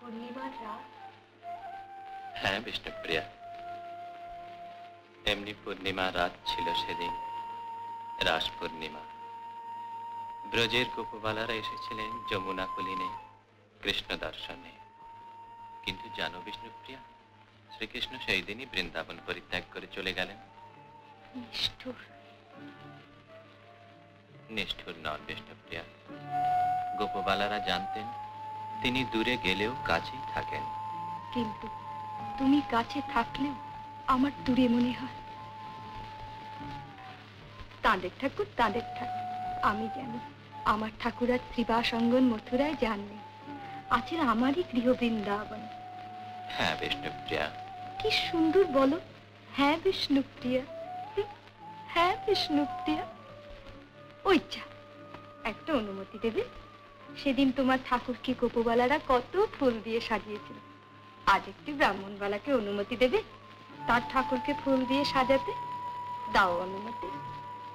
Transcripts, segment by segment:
পূর্ণিমার রাত? হ্যাঁ বিষ্ণুপ্রিয়া, এমনি পূর্ণিমা রাত ছিল সেদিন, রাস পূর্ণিমা। ব্রজের গোপবালারা এসেছিলেন যমুনা কুলিনে কৃষ্ণ দর্শনে। কিন্তু জানো বিষ্ণুপ্রিয়া, শ্রীকৃষ্ণ সেই দিনই বৃন্দাবন পরিত্যাগ করে চলে গেলেন। নিষ্ঠুর। নিষ্ঠুর নন বিষ্ণুপ্রিয়া, গোপবালারা জানতেন তিনি দূরে গেলেও কাছেই থাকেন। কিন্তু তুমি কাছে থাকলেও আমার দূরে মনে হয়। তাঁদের ঠাকুর তাঁদের ঠাকুর, আমি যেন আমার ঠাকুর আর ত্রিবাস অঙ্গন মথুরায় যাননি, আছে আমারই গৃহ বৃন্দাবন। হ্যাঁ বিষ্ণুপ্রিয়া। কি সুন্দর বলো। হ্যাঁ বিষ্ণুপ্রিয়া, হ্যাঁ বিষ্ণুপ্রিয়া। ওই যা, একটা অনুমতি দেবে? সেদিন তোমার ঠাকুরকে গোপবালারা কত ফুল দিয়ে সাজিয়েছিল, আজ একটি ব্রাহ্মণবালাকে অনুমতি দেবে তার ঠাকুরকে ফুল দিয়ে সাজাতে? দাও অনুমতি।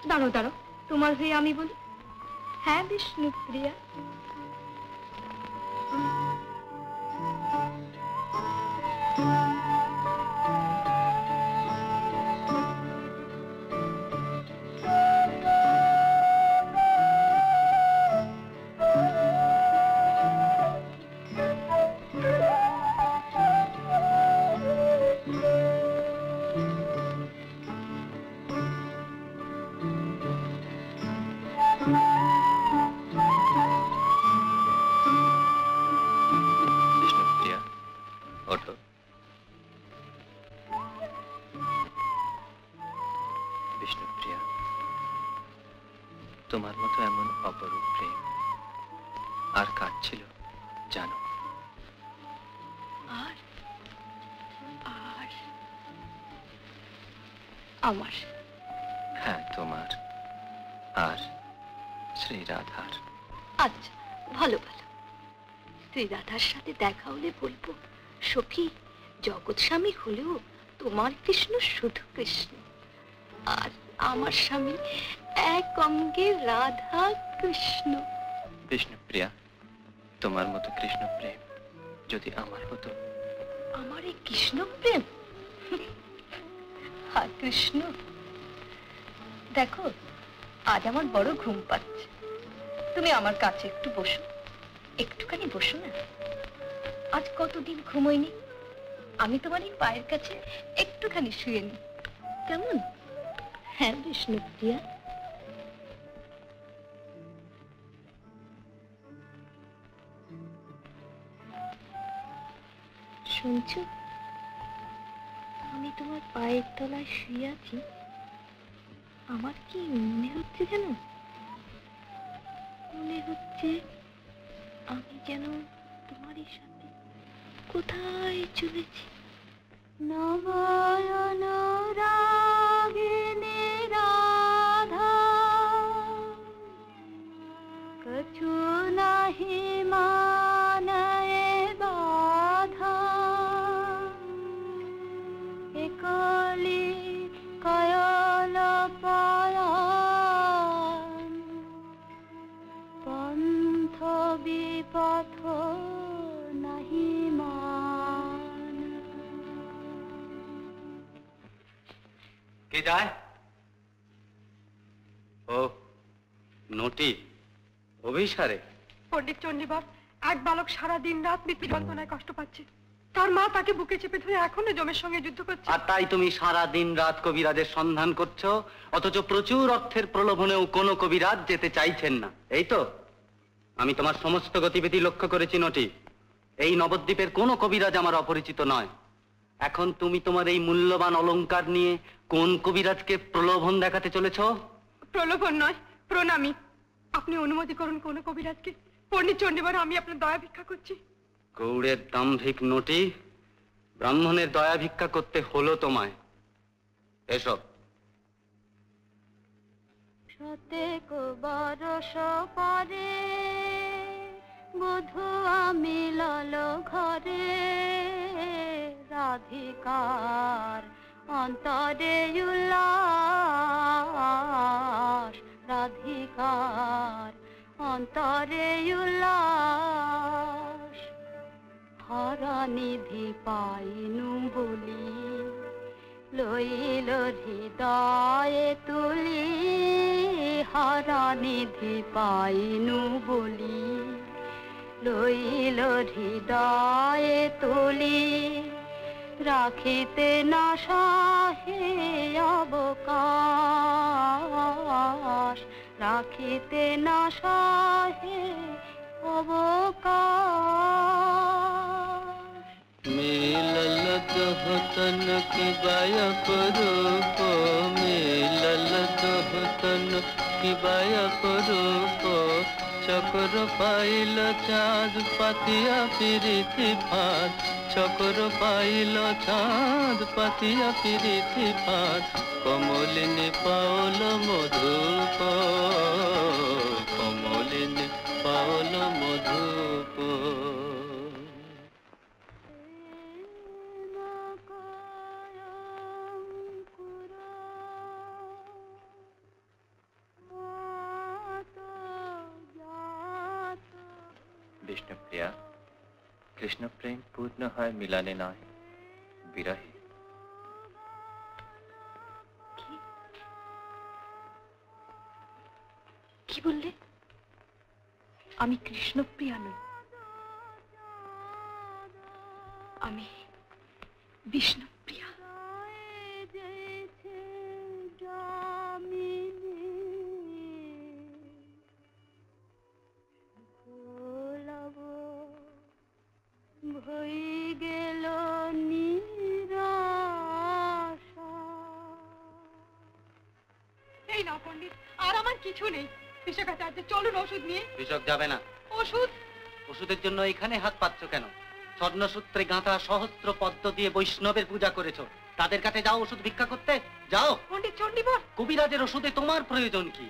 দাঁড়ো দাঁড়ো, তোমার হয়ে আমি বলি। হ্যাঁ বিষ্ণুপ্রিয়া। তোমার মতো এমন অপরূপ প্রেম আর কার ছিল জানো? আর আর আমার। হ্যাঁ তোমার আর শ্রী রাধার। আচ্ছা ভালো ভালো, শ্রী রাধার সাথে দেখা হলে বলবো, সখী জগৎ স্বামী হলেও তোমার কৃষ্ণ শুধু কৃষ্ণ, আর আমার স্বামী এক অঙ্গে রাধা কৃষ্ণ। বিষ্ণুপ্রিয়া, তোমার মতো কৃষ্ণ প্রেম যদি আমার হতো। আমার এই কৃষ্ণ প্রেম? হ্যাঁ কৃষ্ণ। দেখো আজ আমার বড় ঘুম পাচ্ছে, তুমি আমার কাছে একটু বসো, একটুখানি বসো না। আজ কতদিন ঘুমোইনি, আমি তোমার এই পায়ের কাছে একটুখানি শুয়ে নি, কেমন? হ্যাঁ বিষ্ণুপ্রিয়া। শুনছো, আমি তোমার পায়ের তলায় শুয়ে আছি, আমার কি মনে হচ্ছে জানো? মনে হচ্ছে আমি যেন তোমারই সাথে কোথায় চলেছি। নবায়ন রাগিনী রাধা কছু নাহি মানয়ে বাধা, একলি কয়ল পরাণ পন্থ বিপথ নাহি মান। কে যায়? ও নটি অভিসারে। পণ্ডিত চণ্ডীবাস, এক বালক সারা দিন রাত মৃত্যু যন্ত্রণায় কষ্ট পাচ্ছে, তার মা তাকে বুকে চেপে ধরে এখনো জমের সঙ্গে যুদ্ধ করছে। আর তাই তুমি সারা দিন রাত কবিরাজের সন্ধান করছো, অথচ প্রচুর অর্থের প্রলোভনেও কোনো কবিরাজ যেতে চাইছেন না, এই তো? আমি তোমার সমস্ত গতিবিধি লক্ষ্য করেছি নটি। এই নবদ্বীপের কোনো কবিরাজ আমার অপরিচিত নয়। এখন তুমি তোমার এই মূল্যবান অলংকার নিয়ে কোন কবিরাজকে প্রলোভন দেখাতে চলেছ? প্রলোভন নয়, প্রণামী। আপনি অনুমতি করুন কোন কবিরাজকে। পণ্ডিত চণ্ডীবাস, আমি আপনার দয়া ভিক্ষা করছি। গৌড়ের দাম্ভিক নটি, ব্রাহ্মণের দয়া ভিক্ষা করতে হলো তোমায়। এসব শতেক বরষ পরে বধূ মিলল ঘরে, রাধিকার অন্তরে উল্লাস, রাধিকার অন্তরে উল্লাস। হরনিধি পাইনু বলি, লইল হৃদয়ে তুলি, হরনিধি পাইনু বলি, লইল হৃদয়ে তুলি, রাখিতে না সহে অবকাশ, রাখিতে না সহে অবকাশ। মিলল দোহতন কি বায়ক রূপ, মিলল দোহতন কি বায়ক রূপ, চক্র পাইল চাঁদ পাতিয়া পিরিতি ফাঁদ, চক্র পাইল চাঁদ পাতিয়া পিরিতি ফাঁদ, কমলিনী পাওল মধুপ, কমলিনী পাওল মধুপ। বিষ্ণুপ্রিয়া, কৃষ্ণ প্রেম পূর্ণ হয় মিলনে নয়, বিরহে। কি বললে? আমি কৃষ্ণপ্রিয়া নই, আমি বিষ্ণুপ্রিয়া। হই গেল নিরাশা। এই না পণ্ডিত, আর আমার কিছু নেই। কৃষকাচার্য চলুন ওষুধ নিয়ে। কৃষক যাবে না। ওষুধ? ওষুধের জন্য এখানে হাত পাচ্ছ কেন? স্বর্ণসূত্রে গাঁথা সহস্র পদ্ম দিয়ে বৈষ্ণবের পূজা করেছো, তাদের কাছে যাও ওষুধ ভিক্ষা করতে যাও। পণ্ডিত চণ্ডীবর, কবিরাজের ওষুধে তোমার প্রয়োজন কি?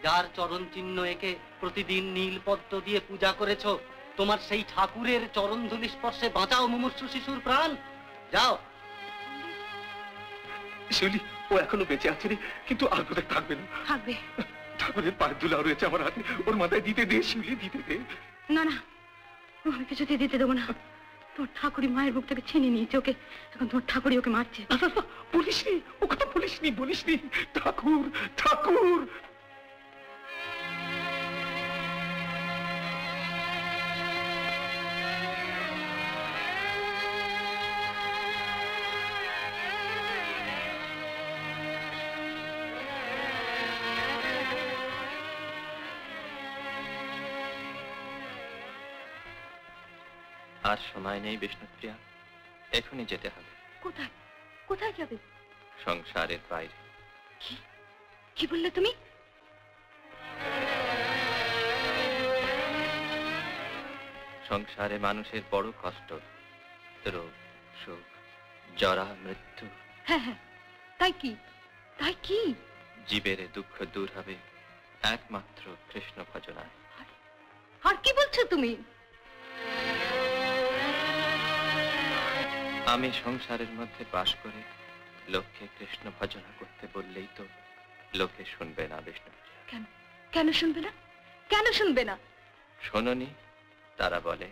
যার চরণ চিহ্ন একে প্রতিদিন নীল পদ্ম দিয়ে পূজা করেছো, তোমার সেই ঠাকুরের চরণ ধুলি স্পর্শে বাঁচাও মুমূর্ষু শিশুর প্রাণ। যাও। শিউলি, ও এখনো বেঁচে আছে রে, কিন্তু আর কোথায় থাকবে না। থাকবে। ঠাকুরের পায়ের ধুলা রয়েছে আমার হাতে, ওর মাথায় দিতে দে শিউলি, দিতে দে। না না, আমি কিছুতে দিতে দেবো না। তোর ঠাকুরি মায়ের বুক থেকে ছিনিয়ে নিয়েছে ওকে, এখন তোর ঠাকুরি ওকে মারছে। বলিসনি, ও কথা বলিসনি, বলিসনি। ঠাকুর, ঠাকুর। আর সময় নেই বিষ্ণুপ্রিয়া, এখনই যেতে হবে। কোথায়? কোথায় যাবে? সংসারের বাইরে। কি কি বললে তুমি? সংসারে মানুষের বড় কষ্ট, রোগ, সুখ, জরা, মৃত্যু। হ্যাঁ হ্যাঁ, তাই কি? তাই কি? জীবের দুঃখ দূর হবে একমাত্র কৃষ্ণ ভজনায়। আর কি বলছো তুমি? আমি সংসারের মধ্যে বাস করে লোককে কৃষ্ণ ভজনা করতে বললেই তো লোকে শুনবে না বিষ্ণুপ্রিয়া। কেন? কেন শুনবে না? কেন শুনবে না? শোনোনি, তারা বলে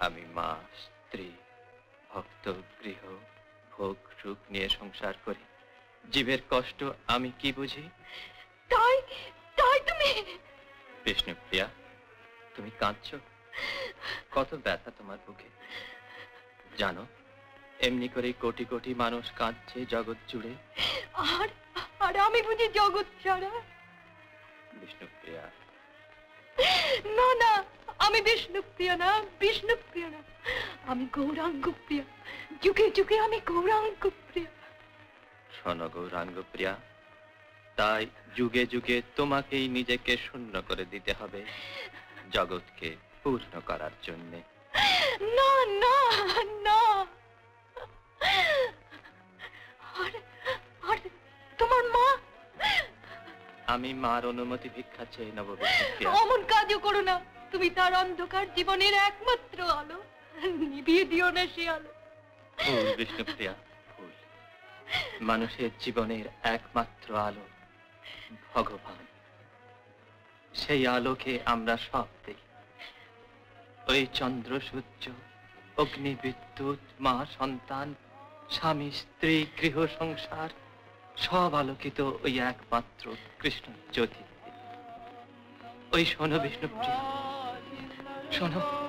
আমি মা, স্ত্রী, ভক্ত, গৃহ, ভোগ, সুখ নিয়ে সংসার করি, জীবের কষ্ট আমি কি বুঝি? তাই তাই তুমি? বিষ্ণুপ্রিয়া, তুমি কাঁদছো? কত ব্যথা তোমার বুকে জানো? এমনি করে কোটি কোটি মানুষ কাঁদছে জগৎ জুড়ে। আর আর আমি বুঝি জগৎ ছাড়া? বিষ্ণুপ্রিয়া, না না, আমি বিষ্ণুপ্রিয়া না, বিষ্ণুপ্রিয়া না, আমি গৌরাঙ্গ প্রিয়া। যুগে যুগে আমি গৌরাঙ্গ প্রিয়া। শোনো গৌরাঙ্গ প্রিয়া, তাই যুগে যুগে তোমাকেই নিজেকে শূন্য করে দিতে হবে জগৎকে পূর্ণ করার জন্য। না না না, আর আর তোমার মা? আমি মার অনুমতি ভিক্ষা চেয়ে নেব বিষ্ণুপ্রিয়া। অমন কাজও করো না, তুমি তার অন্ধকার জীবনের একমাত্র আলো, নিভিয়ে দিও না সে আলো। ভুল বিষ্ণুপ্রিয়া, ভুল। মানুষের জীবনের একমাত্র আলো ভগবান, সেই আলোকে আমরা সব দেখি। ওই চন্দ্র, সূর্য, অগ্নি বিদ্যুৎ মা সন্তান স্বামী স্ত্রী গৃহ সংসার সব আলোকিত ওই একমাত্র কৃষ্ণ জ্যোতি। ওই শোনো বিষ্ণুপ্রিয়া, শোনো।